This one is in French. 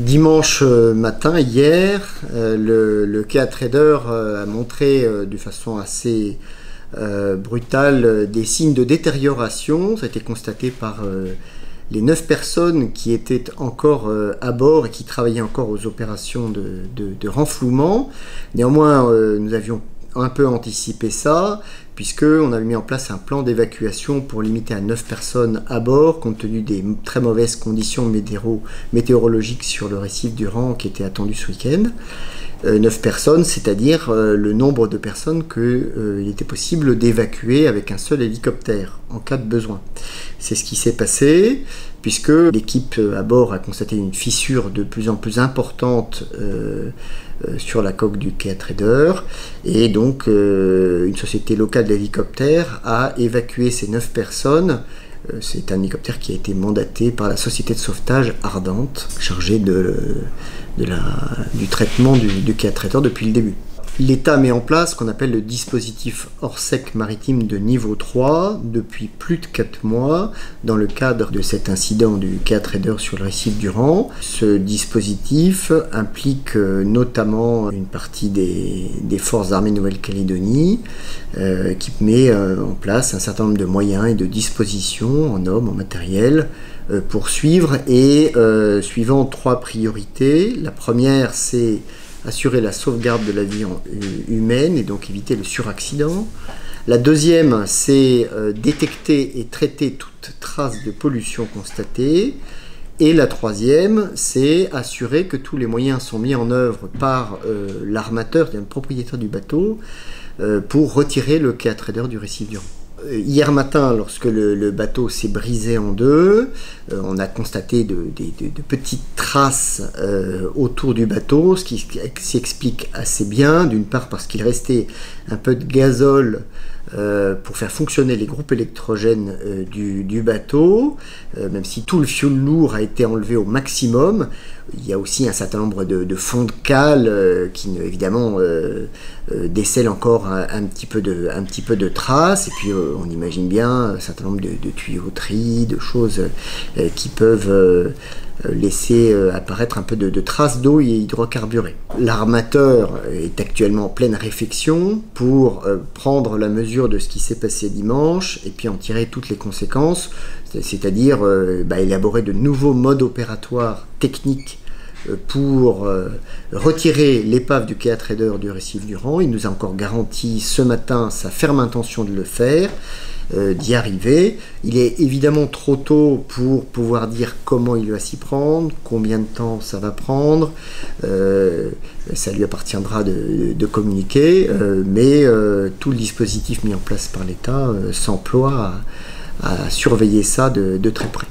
Dimanche matin, hier, le Kea Trader a montré de façon assez brutale des signes de détérioration. Ça a été constaté par les 9 personnes qui étaient encore à bord et qui travaillaient encore aux opérations de renflouement. Néanmoins, nous avions un peu anticipé ça, puisqu'on avait mis en place un plan d'évacuation pour limiter à 9 personnes à bord, compte tenu des très mauvaises conditions météorologiques sur le récif du Rang qui étaient attendues ce week-end. 9 personnes, c'est-à-dire le nombre de personnes qu'il était possible d'évacuer avec un seul hélicoptère en cas de besoin. C'est ce qui s'est passé, puisque l'équipe à bord a constaté une fissure de plus en plus importante sur la coque du Kea Trader, et donc une société locale d'hélicoptères a évacué ces 9 personnes. C'est un hélicoptère qui a été mandaté par la société de sauvetage Ardente, chargée du traitement du Kea Trader depuis le début. L'État met en place ce qu'on appelle le dispositif hors-sec maritime de niveau 3 depuis plus de 4 mois dans le cadre de cet incident du Kea Trader sur le récif du Rang. Ce dispositif implique notamment une partie des forces armées Nouvelle-Calédonie qui met en place un certain nombre de moyens et de dispositions en hommes, en matériel pour suivre et suivant 3 priorités. La première, c'est assurer la sauvegarde de la vie humaine et donc éviter le suraccident. La deuxième, c'est détecter et traiter toute trace de pollution constatée. Et la troisième, c'est assurer que tous les moyens sont mis en œuvre par l'armateur, c'est-à-dire le propriétaire du bateau, pour retirer le Kea Trader du récif du Rang. Hier matin, lorsque le bateau s'est brisé en deux, on a constaté de petites traces autour du bateau, ce qui s'explique assez bien, d'une part parce qu'il restait un peu de gazole pour faire fonctionner les groupes électrogènes du bateau, même si tout le fioul lourd a été enlevé au maximum. Il y a aussi un certain nombre de fonds de cale qui évidemment décèlent encore un petit peu de traces, et puis on imagine bien un certain nombre de tuyauteries, de choses qui peuvent laisser apparaître un peu de traces d'eau et hydrocarburée. L'armateur est actuellement en pleine réflexion pour prendre la mesure de ce qui s'est passé dimanche et puis en tirer toutes les conséquences, c'est-à-dire élaborer de nouveaux modes opératoires techniques pour retirer l'épave du Kea Trader du récif du Rang. Il nous a encore garanti ce matin sa ferme intention de le faire, d'y arriver. Il est évidemment trop tôt pour pouvoir dire comment il va s'y prendre, combien de temps ça va prendre. Ça lui appartiendra de communiquer, mais tout le dispositif mis en place par l'État s'emploie à surveiller ça de très près.